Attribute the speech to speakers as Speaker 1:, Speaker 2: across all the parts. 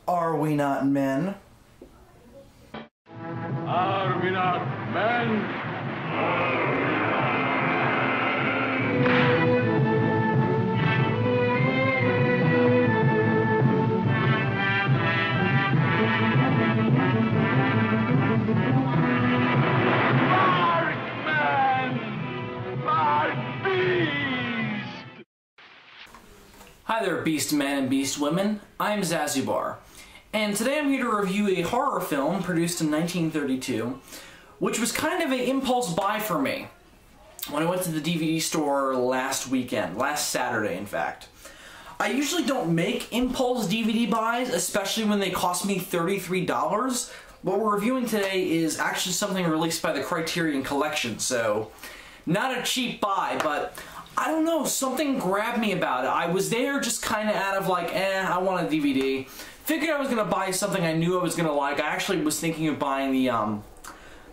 Speaker 1: Are we not men?
Speaker 2: Are we not men?
Speaker 1: Hi there, Beast Men and Beast Women. I'm Zazubar, and today I'm here to review a horror film produced in 1932, which was kind of an impulse buy for me when I went to the DVD store last Saturday, in fact. I usually don't make impulse DVD buys, especially when they cost me $33. What we're reviewing today is actually something released by the Criterion Collection, so not a cheap buy, but I don't know, something grabbed me about it. I was there just kind of out of like, I want a DVD. Figured I was going to buy something I knew I was going to like. I actually was thinking of buying the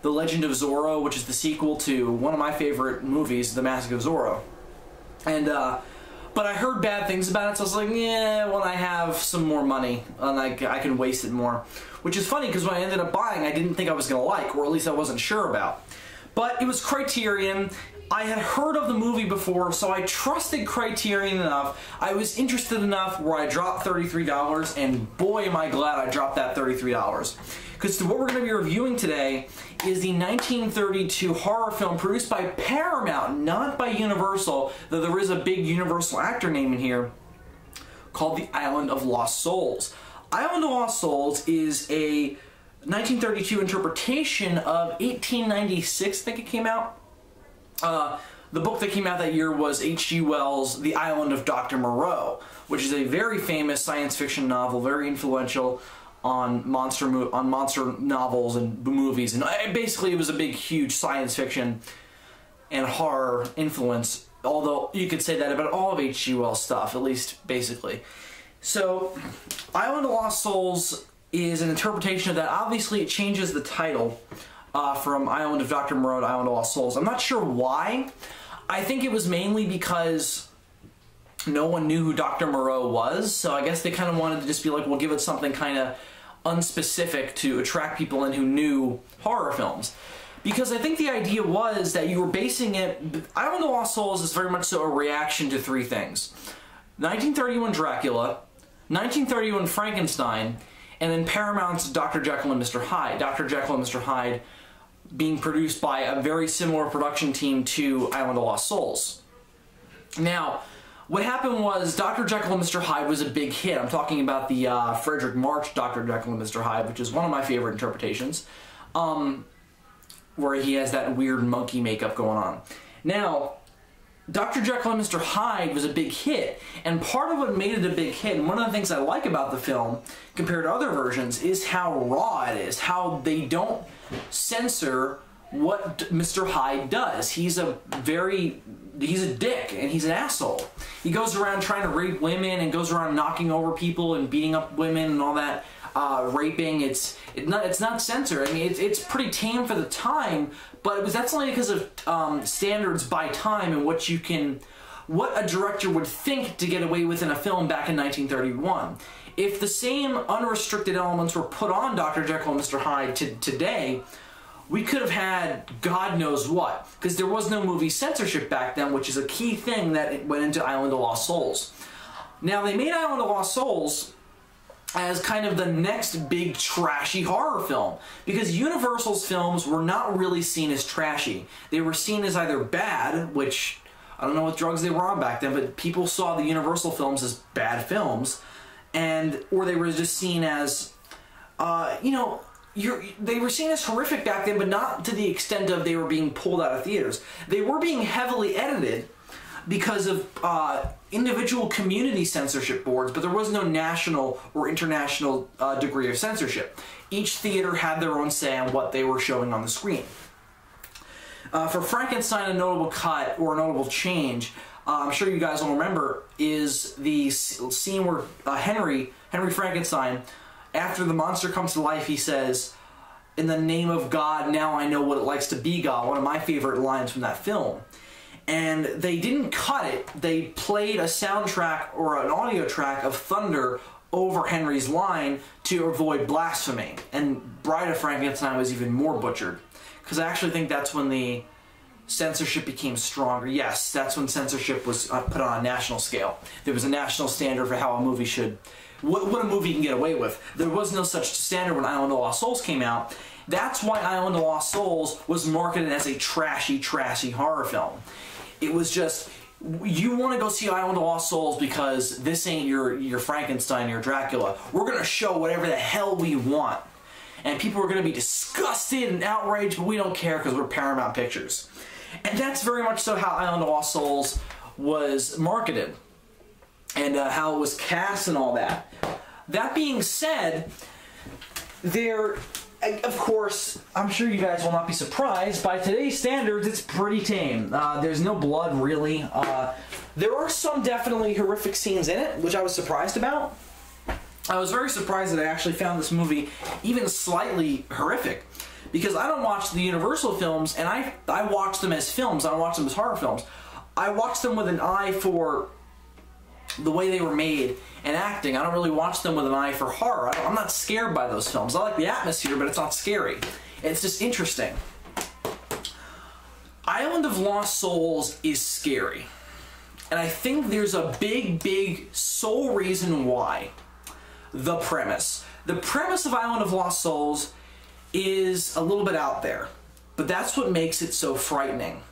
Speaker 1: Legend of Zorro, which is the sequel to one of my favorite movies, The Mask of Zorro. And, but I heard bad things about it, so I was like, yeah, when I have some more money, and I can waste it more. Which is funny, because when I ended up buying, I didn't think I was going to like, or at least I wasn't sure about. But it was Criterion. I had heard of the movie before, so I trusted Criterion enough. I was interested enough where I dropped $33, and boy am I glad I dropped that $33. Because what we're going to be reviewing today is the 1932 horror film produced by Paramount, not by Universal, though there is a big Universal actor name in here, called The Island of Lost Souls. Island of Lost Souls is a 1932 interpretation of 1896, I think it came out. The book that came out that year was H.G. Wells' The Island of Dr. Moreau, which is a very famous science fiction novel, very influential on monster novels and movies, and basically it was a big, huge science fiction and horror influence, although you could say that about all of H.G. Wells' stuff, at least basically. So, Island of Lost Souls is an interpretation of that. Obviously it changes the title from Island of Dr. Moreau to Island of Lost Souls. I'm not sure why. I think it was mainly because no one knew who Dr. Moreau was, so I guess they kind of wanted to just be like, we'll give it something kind of unspecific to attract people in who knew horror films. Because I think the idea was that you were basing it... Island of Lost Souls is very much so a reaction to three things. 1931 Dracula, 1931 Frankenstein, and then Paramount's Dr. Jekyll and Mr. Hyde. Dr. Jekyll and Mr. Hyde being produced by a very similar production team to Island of Lost Souls. Now, what happened was Dr. Jekyll and Mr. Hyde was a big hit. I'm talking about the Frederick March Dr. Jekyll and Mr. Hyde, which is one of my favorite interpretations, where he has that weird monkey makeup going on. Now, Dr. Jekyll and Mr. Hyde was a big hit, and part of what made it a big hit, and one of the things I like about the film compared to other versions, is how raw it is, how they don't censor what Mr. Hyde does. He's a dick, and he's an asshole. He goes around trying to rape women, and goes around knocking over people, and beating up women, and all that, raping. It's not censored. I mean, it's pretty tame for the time, but that's only because of standards by time and what a director would think to get away with in a film back in 1931. If the same unrestricted elements were put on Dr. Jekyll and Mr. Hyde today, we could have had God knows what, because there was no movie censorship back then, which is a key thing that went into Island of Lost Souls. Now, they made Island of Lost Souls as kind of the next big trashy horror film, because Universal's films were not really seen as trashy. They were seen as either bad, which I don't know what drugs they were on back then, but people saw the Universal films as bad films, or they were just seen as, they were seen as horrific back then, but not to the extent of they were being pulled out of theaters. They were being heavily edited because of individual community censorship boards, but there was no national or international degree of censorship. Each theater had their own say on what they were showing on the screen. For Frankenstein, a notable cut or a notable change, I'm sure you guys will remember, is the scene where Henry Frankenstein, after the monster comes to life, he says, "In the name of God, now I know what it likes to be God," one of my favorite lines from that film. and they didn't cut it. They played a soundtrack or an audio track of thunder over Henry's line to avoid blasphemy. And Bride of Frankenstein was even more butchered, because I actually think that's when the censorship became stronger. Yes, that's when censorship was put on a national scale. There was a national standard for how a movie should, what a movie can get away with. There was no such standard when Island of Lost Souls came out. That's why Island of Lost Souls was marketed as a trashy, trashy horror film. It was just, you want to go see Island of Lost Souls because this ain't your Frankenstein, your Dracula. We're going to show whatever the hell we want. And people are going to be disgusted and outraged, but we don't care because we're Paramount Pictures. And that's very much so how Island of Lost Souls was marketed, and how it was cast and all that. That being said, there, of course, I'm sure you guys will not be surprised, by today's standards, it's pretty tame. There's no blood, really. There are some definitely horrific scenes in it, which I was surprised about. I was very surprised that I actually found this movie even slightly horrific, because I don't watch the Universal films, and I watch them as films. I don't watch them as horror films. I watch them with an eye for the way they were made and acting. I don't really watch them with an eye for horror. I'm not scared by those films. I like the atmosphere, but it's not scary. It's just interesting. Island of Lost Souls is scary. And I think there's a big, big sole reason why. The premise. The premise of Island of Lost Souls is a little bit out there, but that's what makes it so frightening.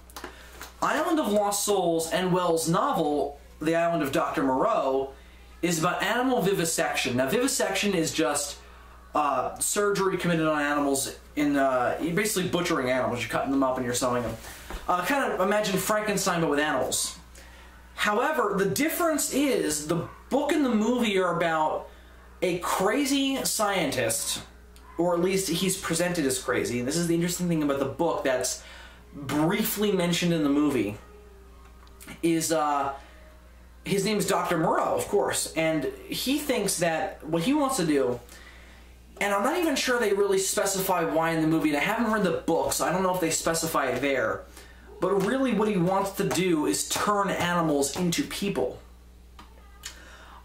Speaker 1: Island of Lost Souls and Wells' novel, The Island of Dr. Moreau, is about animal vivisection. Now, vivisection is just surgery committed on animals in you're basically butchering animals. You're cutting them up and you're sewing them. Kind of imagine Frankenstein, but with animals. However, the difference is the book and the movie are about a crazy scientist, or at least he's presented as crazy. And this is the interesting thing about the book that's briefly mentioned in the movie, is his name is Dr. Moreau, of course, and he thinks that what he wants to do, and I'm not even sure they really specify why in the movie, and I haven't read the book, so I don't know if they specify it there, but really what he wants to do is turn animals into people.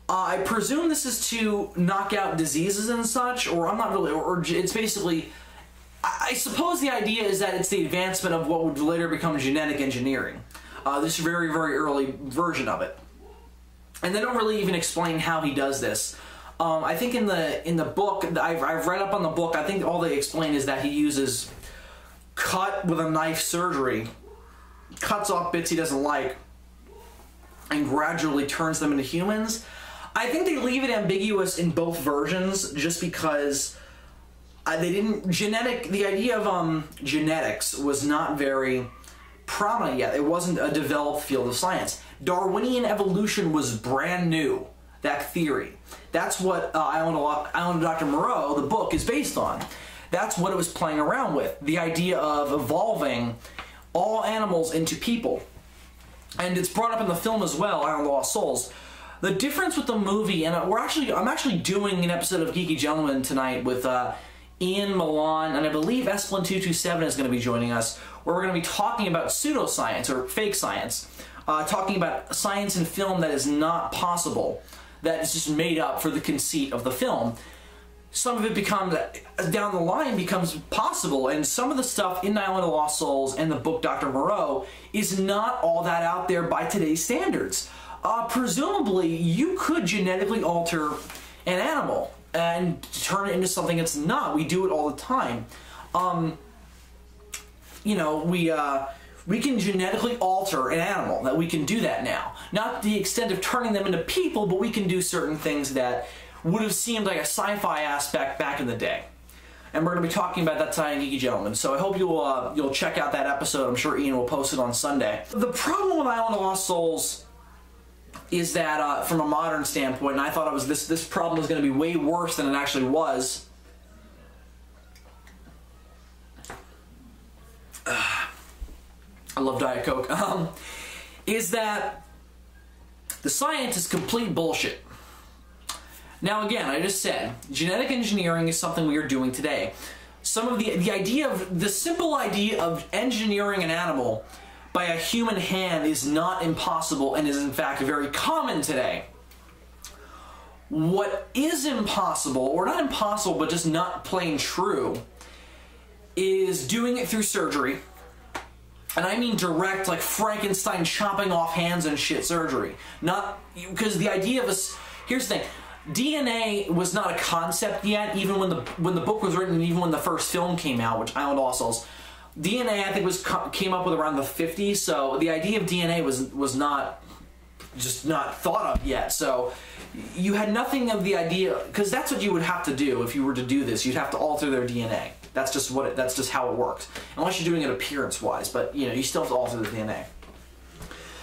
Speaker 1: I presume this is to knock out diseases and such, or I'm not really, or it's basically, I suppose the idea is that it's the advancement of what would later become genetic engineering. This very, very early version of it. And they don't really even explain how he does this. I think in the book, I've read up on the book, I think all they explain is that he uses cut with a knife surgery, cuts off bits he doesn't like, and gradually turns them into humans. I think they leave it ambiguous in both versions just because they didn't, the idea of genetics was not very prominent yet. It wasn't a developed field of science. Darwinian evolution was brand new, that theory. That's what Island of Dr. Moreau, the book, is based on. That's what it was playing around with, the idea of evolving all animals into people. And it's brought up in the film as well, Island of Lost Souls. The difference with the movie, and I'm actually doing an episode of Geeky Gentleman tonight with Ian Milan, and I believe Esplin227 is going to be joining us, where we're going to be talking about pseudoscience, or fake science. Talking about science in film that is not possible, that is just made up for the conceit of the film. Some of it becomes, down the line, becomes possible, and some of the stuff in Island of Lost Souls and the book Dr. Moreau is not all that out there by today's standards. Presumably, you could genetically alter an animal and turn it into something it's not. We do it all the time. You know, we can genetically alter an animal. That we can do that now. Not to the extent of turning them into people, but we can do certain things that would have seemed like a sci-fi aspect back in the day. And we're going to be talking about that tonight in Geeky Gentleman. So I hope you'll check out that episode. I'm sure Ian will post it on Sunday. The problem with Island of Lost Souls is that from a modern standpoint, and I thought it was this problem was going to be way worse than it actually was. I love Diet Coke. Is that the science is complete bullshit. Now again, I just said, genetic engineering is something we are doing today. Some of the idea of, the simple idea of engineering an animal by a human hand is not impossible and is in fact very common today. What is impossible, or not impossible, but just not plain true, is doing it through surgery. And I mean direct, like Frankenstein chopping off hands and shit surgery. Not, because the idea of us, here's the thing, DNA was not a concept yet, even when the book was written, and even when the first film came out, which Island Fossils. DNA, I think, came up with around the 50s, so the idea of DNA was not thought of yet. So you had nothing of the idea, because that's what you would have to do if you were to do this. You'd have to alter their DNA. That's just how it works. Unless you're doing it appearance-wise, but you still have to alter the DNA.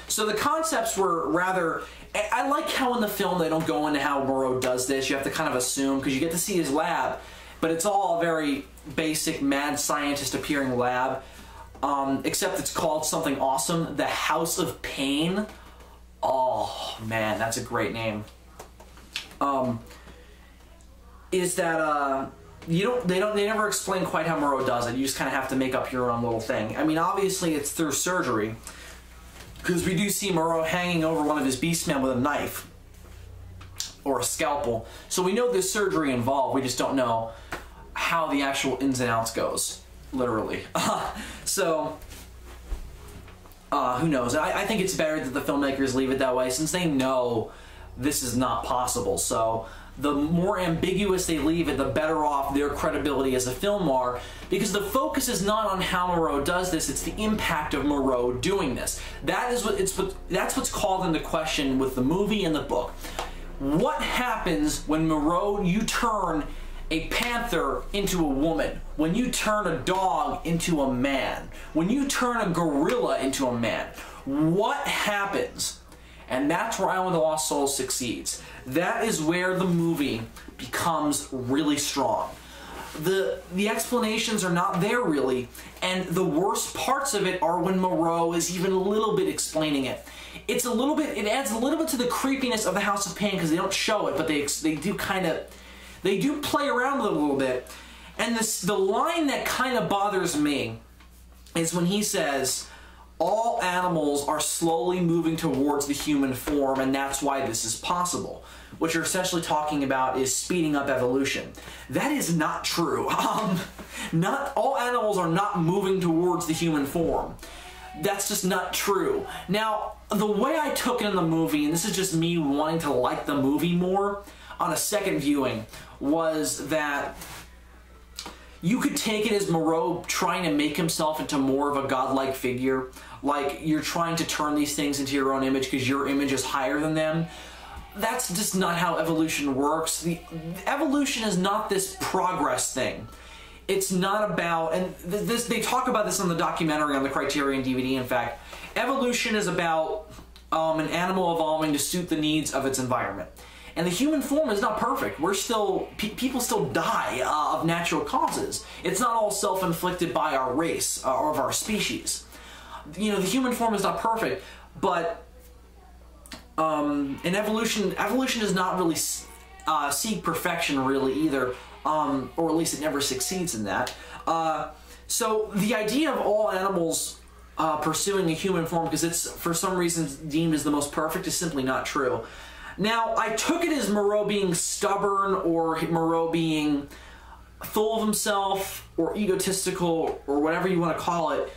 Speaker 1: So the concepts were rather. I like how in the film they don't go into how Moreau does this. You have to kind of assume, because you get to see his lab, but it's all a very basic mad scientist appearing lab. Except it's called something awesome, the House of Pain. Oh man, that's a great name. Is that they never explain quite how Moreau does it. You just kind of have to make up your own little thing. I mean, obviously it's through surgery, because we do see Moreau hanging over one of his beastmen with a knife or a scalpel. So we know there's surgery involved. We just don't know how the actual ins and outs goes, literally. So who knows? I think it's better that the filmmakers leave it that way, since they know this is not possible. So the more ambiguous they leave it, the better off their credibility as a film are, because the focus is not on how Moreau does this, it's the impact of Moreau doing this. That's what's called into question with the movie and the book. What happens when Moreau, you turn a panther into a woman, when you turn a dog into a man, when you turn a gorilla into a man? What happens? And that's where Island of the Lost Souls succeeds. That is where the movie becomes really strong. The explanations are not there really, and the worst parts of it are when Moreau is even a little bit explaining it. It adds a little bit to the creepiness of the House of Pain, because they don't show it, but they do play around with it a little bit. And the line that kind of bothers me is when he says, all animals are slowly moving towards the human form, and that's why this is possible. What you're essentially talking about is speeding up evolution. That is not true. Not all animals are not moving towards the human form. That's just not true. Now, the way I took it in the movie, and this is just me wanting to like the movie more on a second viewing, was that you could take it as Moreau trying to make himself into more of a godlike figure. Like, you're trying to turn these things into your own image because your image is higher than them. That's just not how evolution works. Evolution is not this progress thing. It's not about, and they talk about this on the documentary on the Criterion DVD, in fact. Evolution is about an animal evolving to suit the needs of its environment. And the human form is not perfect. People still die of natural causes. It's not all self-inflicted by our race or of our species. The human form is not perfect, but in evolution does not really seek perfection really either, or at least it never succeeds in that. So the idea of all animals pursuing a human form because it's for some reason deemed as the most perfect is simply not true. Now, I took it as Moreau being stubborn, or Moreau being full of himself, or egotistical, or whatever you want to call it,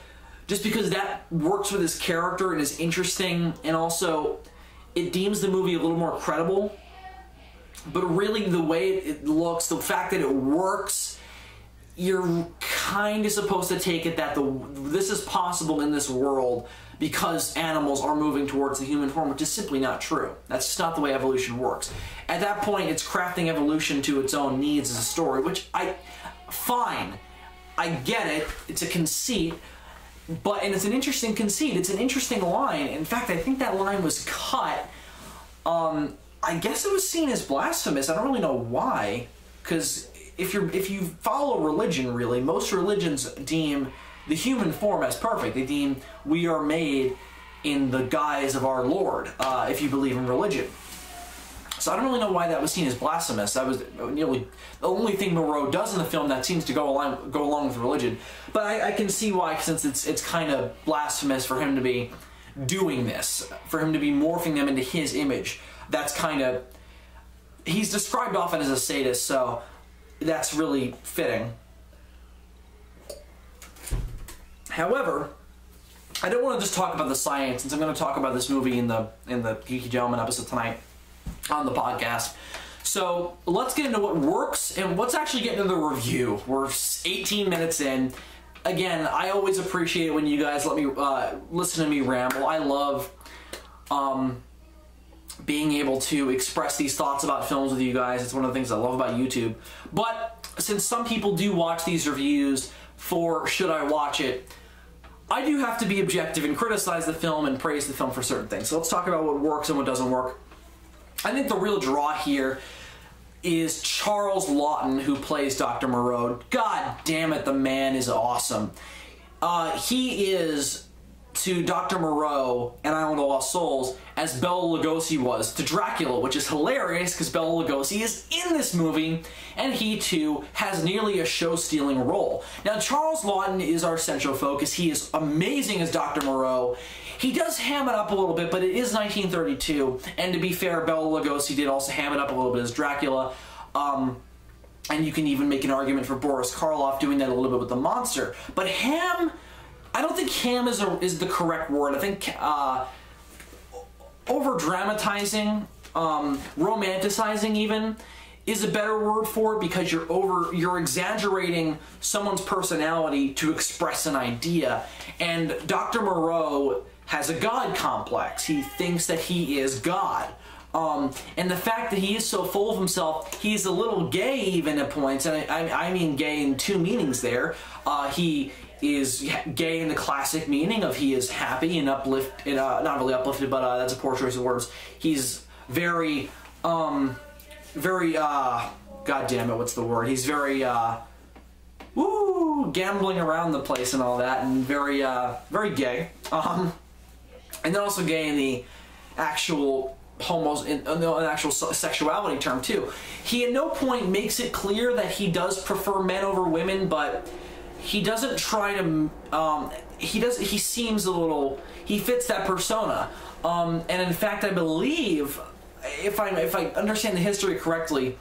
Speaker 1: just because that works with his character and is interesting, and also it deems the movie a little more credible. But really, the way it looks, the fact that it works, you're kind of supposed to take it that this is possible in this world because animals are moving towards the human form, which is simply not true. That's just not the way evolution works. At that point, it's crafting evolution to its own needs as a story, which fine. I get it. It's a conceit, and it's an interesting conceit. It's an interesting line. In fact, I think that line was cut. I guess it was seen as blasphemous. I don't really know why, because if you follow religion, really, most religions deem the human form as perfect. They deem we are made in the guise of our Lord, if you believe in religion. So I don't really know why that was seen as blasphemous. That was nearly the only thing Moreau does in the film that seems to go along with religion. But I can see why, since it's kind of blasphemous for him to be doing this, for him to be morphing them into his image. That's kind of... He's described often as a sadist, so that's really fitting. However, I don't want to just talk about the science, since I'm going to talk about this movie in the Geeky Gentleman episode tonight on the podcast. So let's get into what works and let's actually get into the review. We're 18 minutes in. Again, I always appreciate it when you guys let me listen to me ramble. I love being able to express these thoughts about films with you guys. It's one of the things I love about YouTube. But since some people do watch these reviews for should I watch it, I do have to be objective and criticize the film and praise the film for certain things. So let's talk about what works and what doesn't work. I think the real draw here is Charles Laughton, who plays Dr. Moreau. God damn it, the man is awesome. He is to Dr. Moreau and Island of Lost Souls as Bela Lugosi was to Dracula, which is hilarious because Bela Lugosi is in this movie and he too has nearly a show-stealing role. Now, Charles Laughton is our central focus. He is amazing as Dr. Moreau. He does ham it up a little bit, but it is 1932, and to be fair, Bela Lugosi did also ham it up a little bit as Dracula. And you can even make an argument for Boris Karloff doing that a little bit with the monster. But ham, I don't think ham is the correct word. I think over-dramatizing, romanticizing even, is a better word for it, because you're exaggerating someone's personality to express an idea. And Dr. Moreau has a God complex. He thinks that he is God. And the fact that he is so full of himself, he's a little gay even at points, and I mean gay in two meanings there. He is gay in the classic meaning of he is happy and uplifted, not really uplifted, but that's a poor choice of words. He's very, God damn it, what's the word? He's very, gambling around the place and all that, and very, very gay. And then also gay in the actual actual sexuality term too. He at no point makes it clear that he does prefer men over women, but he doesn't try to, he seems a little, he fits that persona. And in fact, I believe, if I understand the history correctly,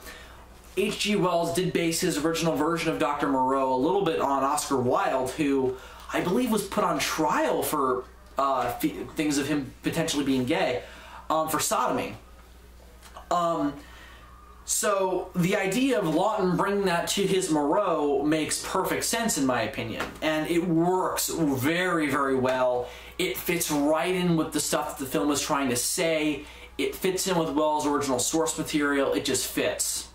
Speaker 1: H.G. Wells did base his original version of Dr. Moreau a little bit on Oscar Wilde, who I believe was put on trial for things of him potentially being gay, for sodomy. So the idea of Laughton bringing that to his Moreau makes perfect sense in my opinion, and it works very, very well. It fits right in with the stuff that the film is trying to say. It fits in with Wells' original source material. It just fits.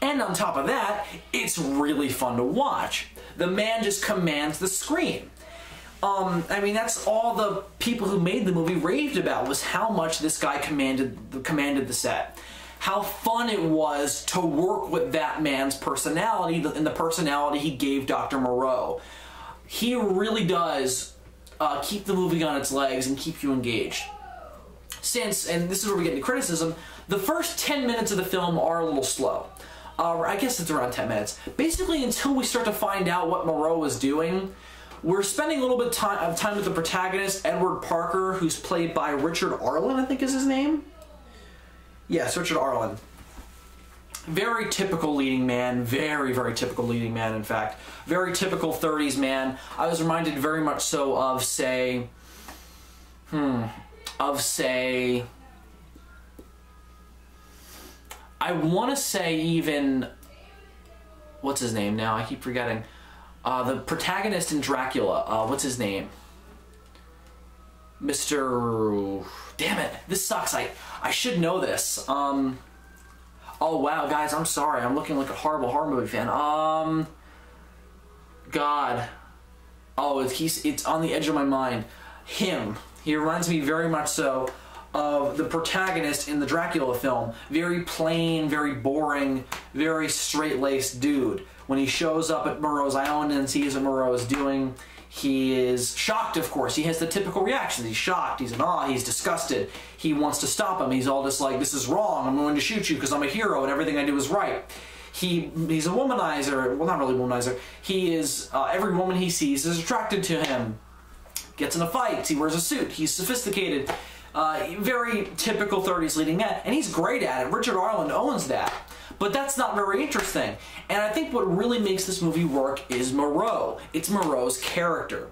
Speaker 1: And on top of that, it's really fun to watch. The man just commands the screen. I mean, that's all the people who made the movie raved about, was how much this guy commanded the set. How fun it was to work with that man's personality and the personality he gave Dr. Moreau. He really does keep the movie on its legs and keep you engaged. Since, and this is where we get into criticism, the first 10 minutes of the film are a little slow. I guess it's around 10 minutes. Basically, until we start to find out what Moreau is doing, we're spending a little bit of time with the protagonist, Edward Parker, who's played by Richard Arlen, I think is his name? Yes, Richard Arlen. Very typical leading man, very, very typical leading man, in fact. Very typical 30s man. I was reminded very much so of, say... I want to say even... What's his name now? I keep forgetting. The protagonist in Dracula. What's his name? Mr... Damn it. This sucks. I should know this. Oh, wow, guys. I'm sorry. I'm looking like a horrible horror movie fan. God. Oh, it's on the edge of my mind. Him. He reminds me very much so of the protagonist in the Dracula film. Very plain, very boring, very straight-laced dude. When he shows up at Moreau's Island and sees what Moreau is doing, He is shocked, of course. He has the typical reactions. He's shocked, he's in awe, he's disgusted. He wants to stop him. He's all just like, this is wrong, I'm going to shoot you because I'm a hero and everything I do is right. He's a womanizer. Well, not really a womanizer. He is, every woman he sees is attracted to him. Gets in a fight, he wears a suit, he's sophisticated. Very typical 30s leading man, and he's great at it. Richard Arlen owns that. But that's not very interesting. And I think what really makes this movie work is Moreau. It's Moreau's character.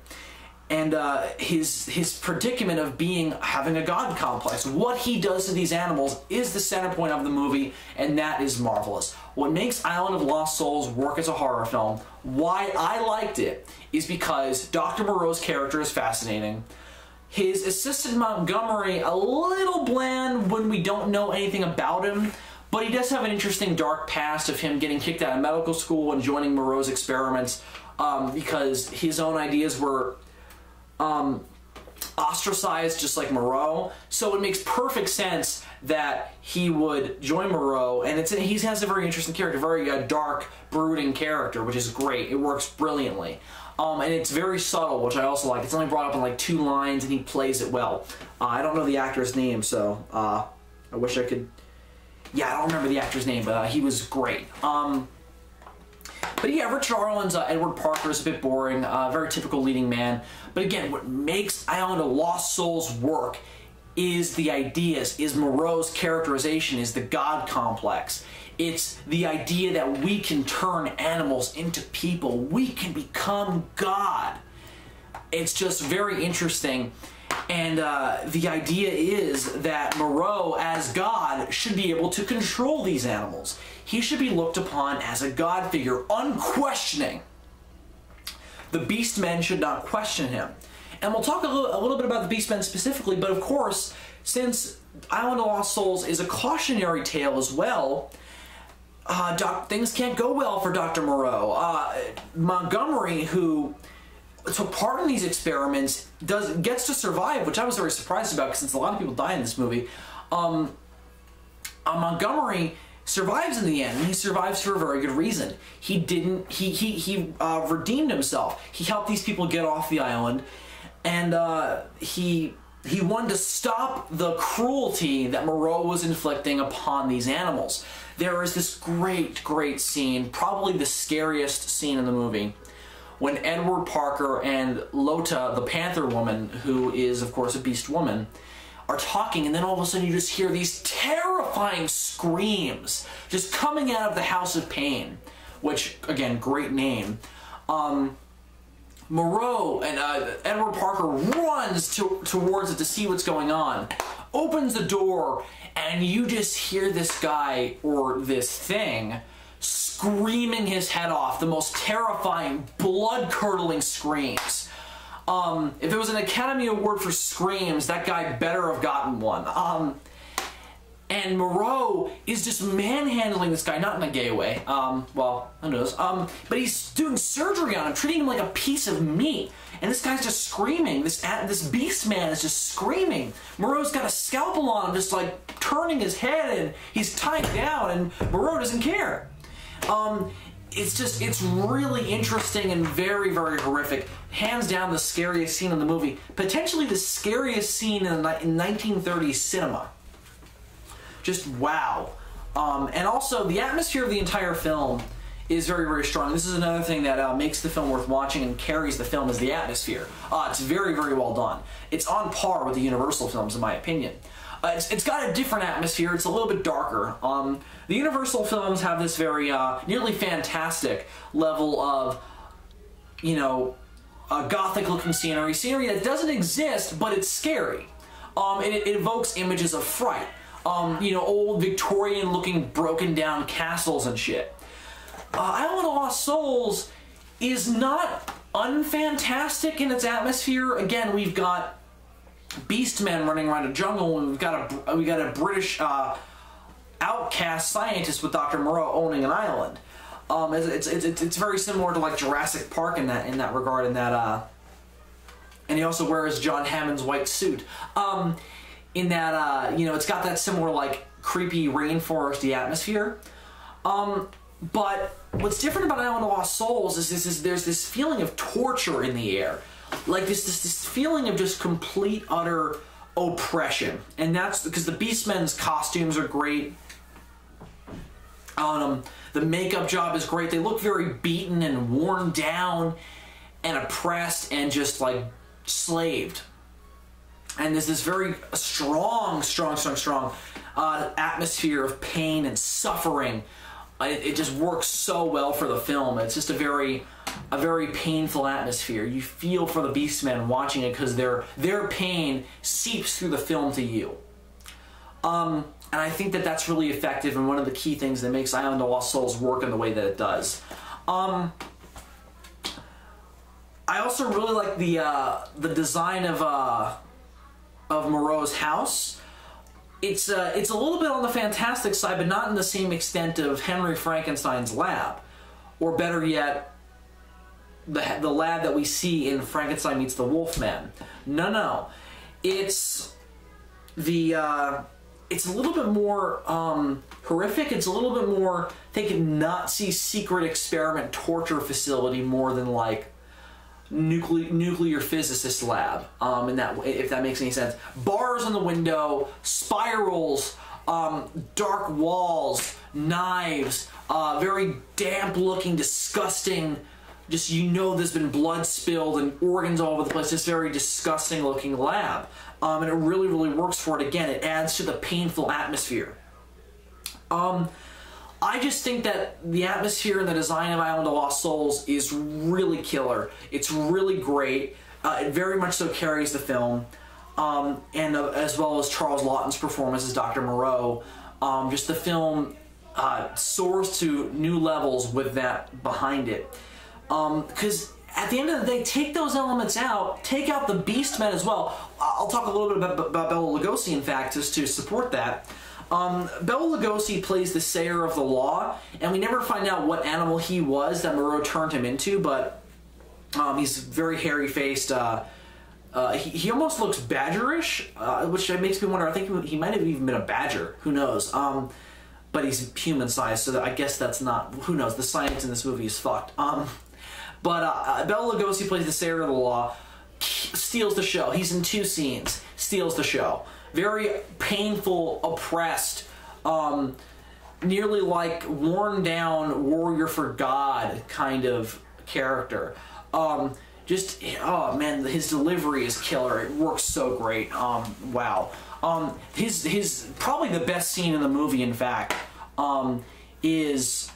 Speaker 1: And his predicament of having a god complex. What he does to these animals is the center point of the movie, and that is marvelous. What makes Island of Lost Souls work as a horror film, why I liked it, is because Dr. Moreau's character is fascinating. His assistant Montgomery, a little bland when we don't know anything about him, but he does have an interesting dark past of him getting kicked out of medical school and joining Moreau's experiments because his own ideas were ostracized just like Moreau. So it makes perfect sense that he would join Moreau, and he has a very interesting character, very dark, brooding character, which is great. It works brilliantly. And it's very subtle, which I also like. It's only brought up in like 2 lines, and he plays it well. I don't know the actor's name, so I wish I could... Yeah, I don't remember the actor's name, but he was great. But yeah, Richard Arlen's Edward Parker is a bit boring, very typical leading man. But again, what makes Island of Lost Souls work is the ideas, is Moreau's characterization, is the God complex. It's the idea that we can turn animals into people. We can become God. It's just very interesting. And the idea is that Moreau, as God, should be able to control these animals. He should be looked upon as a God figure, unquestioning. The Beastmen should not question him. And we'll talk a little bit about the Beastmen specifically, but of course, since Island of Lost Souls is a cautionary tale as well, things can't go well for Dr. Moreau. Montgomery, who took part in these experiments, gets to survive, which I was very surprised about, because since a lot of people die in this movie. Montgomery survives in the end, and he survives for a very good reason. He redeemed himself. He helped these people get off the island, and he wanted to stop the cruelty that Moreau was inflicting upon these animals. There is this great scene, probably the scariest scene in the movie, when Edward Parker and Lota, the Panther Woman, who is, of course, a beast woman, are talking, and then all of a sudden you just hear these terrifying screams just coming out of the House of Pain, which, again, great name. Moreau and Edward Parker runs towards it to see what's going on, opens the door, and you just hear this guy, or this thing, screaming his head off, the most terrifying, blood-curdling screams. If it was an Academy Award for screams, that guy better have gotten one. And Moreau is just manhandling this guy, not in a gay way, well, who knows, but he's doing surgery on him, treating him like a piece of meat, and this guy's just screaming. This beast man is just screaming. Moreau's got a scalpel on him, just like turning his head, and he's tied down, and Moreau doesn't care. It's really interesting and very horrific. Hands down the scariest scene in the movie. Potentially the scariest scene in 1930s cinema. Just wow. And also, the atmosphere of the entire film is very strong. This is another thing that makes the film worth watching and carries the film, is the atmosphere. It's very well done. It's on par with the Universal films, in my opinion. It's got a different atmosphere. It's a little bit darker. The Universal films have this very nearly fantastic level of, you know, gothic-looking scenery that doesn't exist, but it's scary. It evokes images of fright. You know, old Victorian-looking broken-down castles and shit. Island of Lost Souls is not unfantastic in its atmosphere. Again, we've got beastmen running around a jungle, and we've got a British outcast scientist with Dr. Moreau owning an island. It's very similar to like Jurassic Park in that regard. And he also wears John Hammond's white suit. In that you know, it's got that similar like creepy rainforesty atmosphere. But what's different about Island of Lost Souls is there's this feeling of torture in the air. Like this feeling of just complete, utter oppression. And that's because the Beastmen's costumes are great. The makeup job is great. They look very beaten and worn down and oppressed and just like slaved. And there's this very strong atmosphere of pain and suffering. It just works so well for the film. It's just a very painful atmosphere. You feel for the Beastmen watching it because their pain seeps through the film to you. And I think that that's really effective and one of the key things that makes Island of Lost Souls work in the way that it does. I also really like the design of Moreau's house. It's a little bit on the fantastic side, but not in the same extent of Henry Frankenstein's lab, or better yet, the lab that we see in Frankenstein Meets the Wolfman. No, it's a little bit more horrific. It's a little bit more, think Nazi secret experiment torture facility more than like nuclear physicist lab, in that, if that makes any sense. Bars on the window, spirals, dark walls, knives, very damp looking, disgusting, just, you know, there's been blood spilled and organs all over the place. Just very disgusting looking lab, and it really works for it. Again, it adds to the painful atmosphere. I just think that the atmosphere and the design of Island of Lost Souls is really killer. It's really great. It very much so carries the film, and as well as Charles Laughton's performance as Dr. Moreau. Just the film soars to new levels with that behind it. Because at the end of the day, take those elements out, take out the Beastmen as well. I'll talk a little bit about Bela Lugosi, in fact, just to support that. Bela Lugosi plays the Sayer of the Law, and we never find out what animal he was that Moreau turned him into, but he's very hairy-faced. He almost looks badgerish, which makes me wonder, I think he might have even been a badger, who knows. But he's human-sized, so I guess that's not, who knows, the science in this movie is fucked. But Bela Lugosi plays the Sayer of the Law, steals the show. He's in 2 scenes, steals the show. Very painful, oppressed, nearly like worn down warrior for God kind of character. Just, oh man, his delivery is killer. It works so great. Wow. His probably the best scene in the movie, in fact, is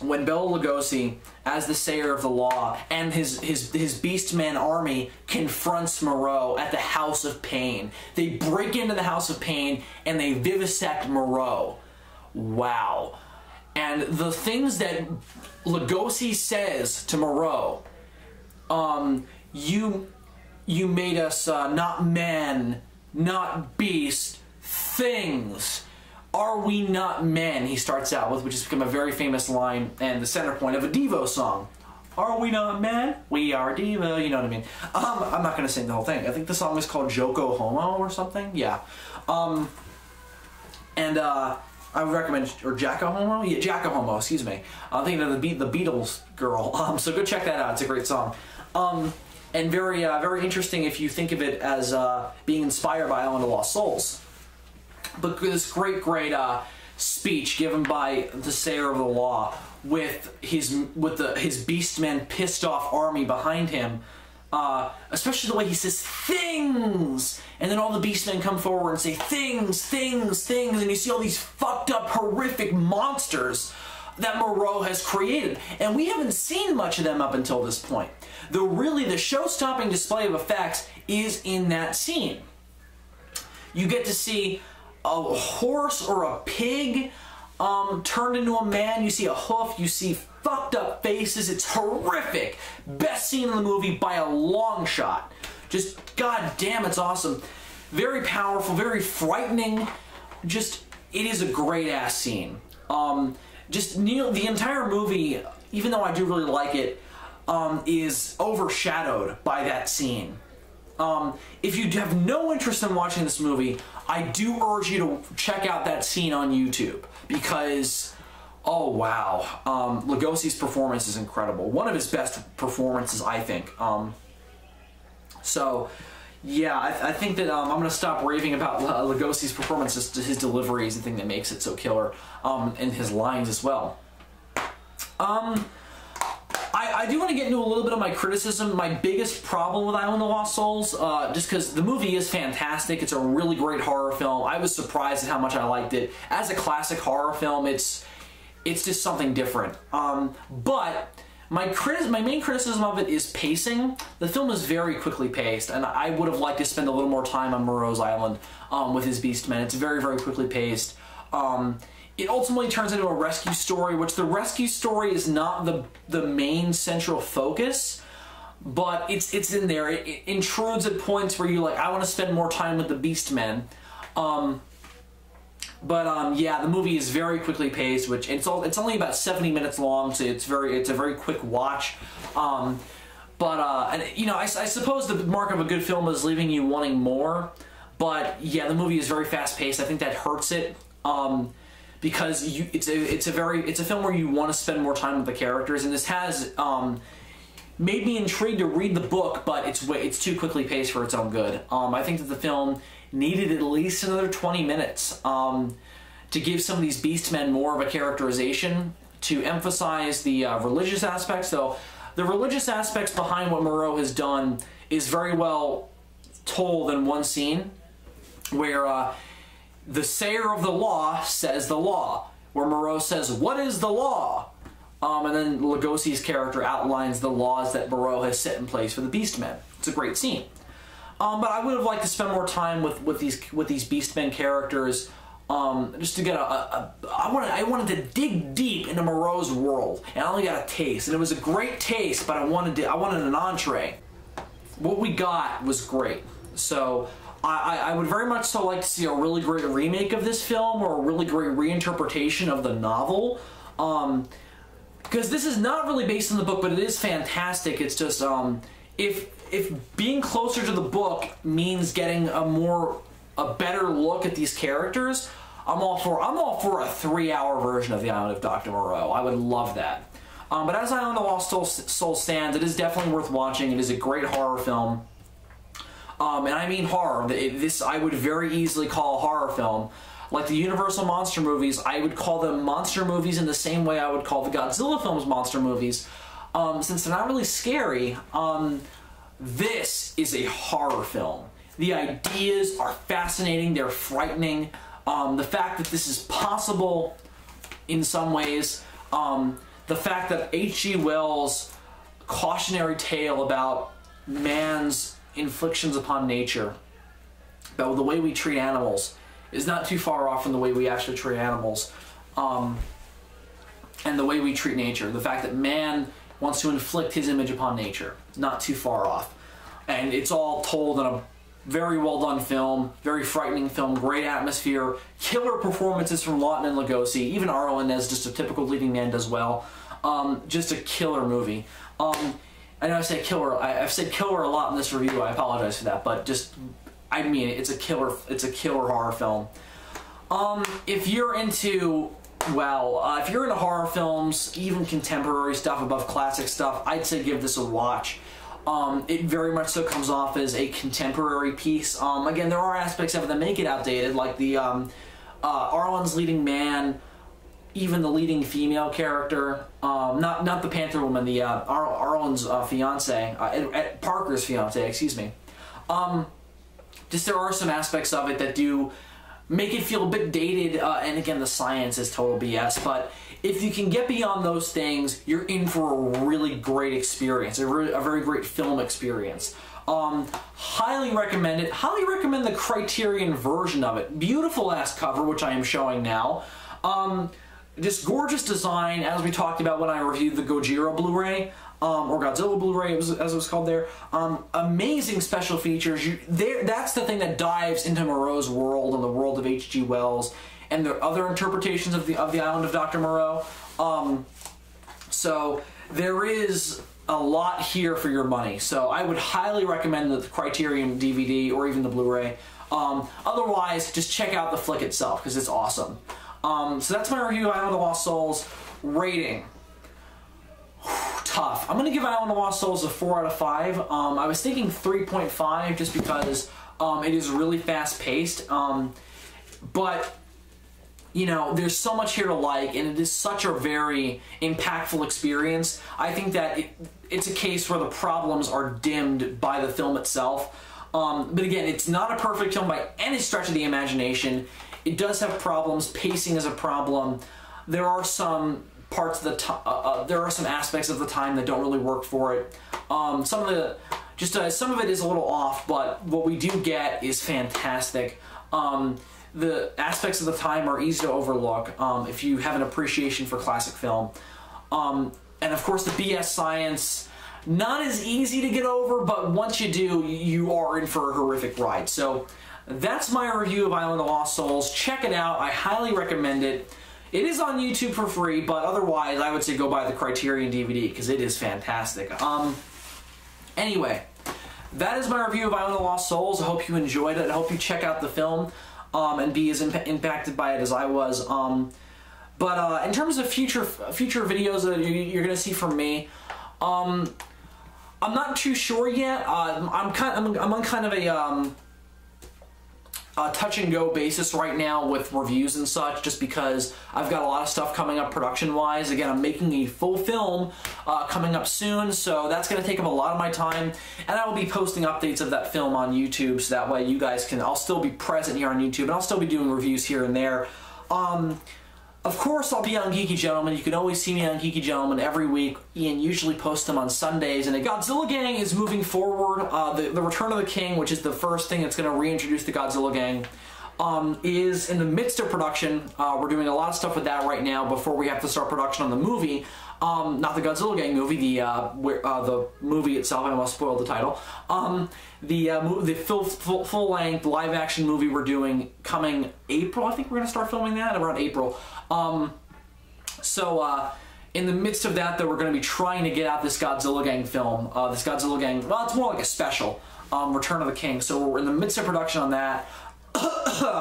Speaker 1: when Bela Lugosi, as the Sayer of the Law, and his Beastmen army confronts Moreau at the House of Pain. They break into the House of Pain and they vivisect Moreau. Wow. And the things that Lugosi says to Moreau, you made us not men, not beast, things. Are we not men? He starts out with, which has become a very famous line and the center point of a Devo song. Are we not men? We are Devo, you know what I mean. I'm not going to sing the whole thing. I think the song is called Joko Homo or something. Yeah. I would recommend, or Jacko Homo? Yeah, Jacko Homo, excuse me. I'm thinking of the Beatles girl. So go check that out. It's a great song. And very interesting if you think of it as being inspired by Island of Lost Souls. But this great speech given by the Sayer of the Law with his Beastmen pissed off army behind him, especially the way he says things, and then all the Beastmen come forward and say things, and you see all these fucked up, horrific monsters that Moreau has created, and we haven't seen much of them up until this point. The show-stopping display of effects is in that scene. You get to see a horse or a pig turned into a man. You see a hoof. You see fucked up faces. It's horrific. Best scene in the movie by a long shot. Just, god damn, it's awesome. Very powerful, very frightening. Just, it is a great ass scene. The entire movie, even though I do really like it, is overshadowed by that scene. If you have no interest in watching this movie, I do urge you to check out that scene on YouTube, because Oh wow, Lugosi's performance is incredible. One of his best performances, I think. So, yeah, I think that I'm going to stop raving about Lugosi's performance. Just his delivery is the thing that makes it so killer, and his lines as well. I do want to get into a little bit of my criticism. My biggest problem with Island of Lost Souls, just because the movie is fantastic. It's a really great horror film. I was surprised at how much I liked it. As a classic horror film, it's just something different. But my main criticism of it is pacing. The film is very quickly paced, and I would have liked to spend a little more time on Moreau's Island with his Beastmen. It's very, very quickly paced. It ultimately turns into a rescue story, which the rescue story is not the main central focus, but it's in there. It intrudes at points where you're like, I want to spend more time with the Beastmen. Yeah, the movie is very quickly paced, which it's only about 70 minutes long, so it's a very quick watch. And you know, I suppose the mark of a good film is leaving you wanting more. But yeah, the movie is very fast paced. I think that hurts it. Because it's a film where you want to spend more time with the characters, and this has made me intrigued to read the book, but it's too quickly paced for its own good. I think that the film needed at least another 20 minutes to give some of these Beastmen more of a characterization, to emphasize the religious aspects. So the religious aspects behind what Moreau has done is very well told in one scene, where the sayer of the law says the law, where Moreau says, "What is the law?" And then Lugosi's character outlines the laws that Moreau has set in place for the Beastmen. It's a great scene. But I would have liked to spend more time with these Beastmen characters, just to get I wanted to dig deep into Moreau's world, and I only got a taste, and it was a great taste, but I wanted an entree. What we got was great. So I would very much so like to see a really great remake of this film, or a really great reinterpretation of the novel, because this is not really based on the book, but it is fantastic. It's just if being closer to the book means getting a better look at these characters, I'm all for a 3-hour version of The Island of Dr. Moreau. I would love that. But as Island of Lost Souls stands, it is definitely worth watching. It is a great horror film. And I mean horror. This I would very easily call a horror film. Like the Universal monster movies, I would call them monster movies in the same way I would call the Godzilla films monster movies. Since they're not really scary, this is a horror film. The ideas are fascinating, they're frightening. The fact that this is possible in some ways, the fact that H.G. Wells' cautionary tale about man's inflictions upon nature, about the way we treat animals, is not too far off from the way we actually treat animals, and the way we treat nature. The fact that man wants to inflict his image upon nature, not too far off. And it's all told in a very well done film, very frightening film, great atmosphere, killer performances from Lawton and Lugosi, even Arlen as just a typical leading man does well. Just a killer movie. I know I say killer. I've said killer a lot in this review. I apologize for that, but just I mean it's a killer. It's a killer horror film. If you're into if you're into horror films, even contemporary stuff above classic stuff, I'd say give this a watch. It very much so comes off as a contemporary piece. Again, there are aspects of it that make it outdated, like the Arlen's leading man, even the leading female character, not the Panther Woman, the Arlen's fiance, Parker's fiance, excuse me. Just there are some aspects of it that do make it feel a bit dated, and again, the science is total BS, but if you can get beyond those things, you're in for a really great experience, a very great film experience. Highly recommend it. Highly recommend the Criterion version of it. Beautiful ass cover, which I am showing now. Just gorgeous design, as we talked about when I reviewed the Gojira Blu-ray, or Godzilla Blu-ray, as it was called there. Amazing special features. That's the thing that dives into Moreau's world and the world of H.G. Wells and the other interpretations of the Island of Dr. Moreau. So there is a lot here for your money. So I would highly recommend the Criterion DVD or even the Blu-ray. Otherwise, just check out the flick itself because it's awesome. So that's my review of Island of Lost Souls. Rating. Tough. I'm going to give Island of Lost Souls a 4 out of 5. I was thinking 3.5 just because it is really fast-paced. But, you know, there's so much here to like, and it is such a very impactful experience. I think that it's a case where the problems are dimmed by the film itself. But again, it's not a perfect film by any stretch of the imagination. It does have problems. Pacing is a problem. There are some parts of the there are some aspects of the time that don't really work for it. Some of it is a little off, but what we do get is fantastic. The aspects of the time are easy to overlook if you have an appreciation for classic film. And of course the BS science, not as easy to get over, but once you do, you are in for a horrific ride. So that's my review of Island of Lost Souls. Check it out. I highly recommend it. It is on YouTube for free, but otherwise I would say go buy the Criterion DVD because it is fantastic. Anyway, that is my review of Island of Lost Souls. I hope you enjoyed it. I hope you check out the film and be as impacted by it as I was. But in terms of future videos that you're going to see from me, I'm not too sure yet. I'm on kind of a touch-and-go basis right now with reviews and such, just because I've got a lot of stuff coming up production-wise. Again, I'm making a full film coming up soon, so that's going to take up a lot of my time, and I will be posting updates of that film on YouTube, so that way you guys can, I'll still be present here on YouTube, and I'll still be doing reviews here and there. Of course, I'll be on Geeky Gentleman. You can always see me on Geeky Gentleman every week. Ian usually posts them on Sundays. And the Godzilla Gang is moving forward. The Return of the King, which is the first thing that's going to reintroduce the Godzilla Gang, is in the midst of production. We're doing a lot of stuff with that right now before we have to start production on the movie. Not the Godzilla Gang movie, the movie itself. I almost spoiled the title. The full-length live-action movie we're doing coming April. I think we're going to start filming that around April. In the midst of that, though, we're going to be trying to get out this Godzilla Gang film. This Godzilla Gang, well, it's more like a special, Return of the King. So we're in the midst of production on that.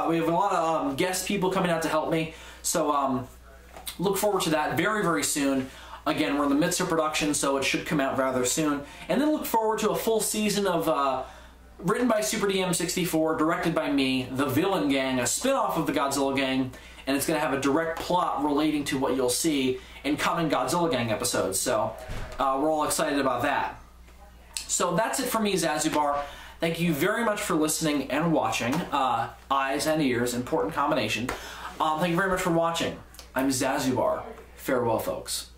Speaker 1: We have a lot of guest people coming out to help me. So look forward to that very, very soon. Again, we're in the midst of production, so it should come out rather soon. And then look forward to a full season of written by Super DM64, directed by me, The Villain Gang, a spin-off of the Godzilla Gang, and it's going to have a direct plot relating to what you'll see in coming Godzilla Gang episodes. So we're all excited about that. So that's it for me, Zazubar. Thank you very much for listening and watching. Eyes and ears, important combination. Thank you very much for watching. I'm Zazubar. Farewell, folks.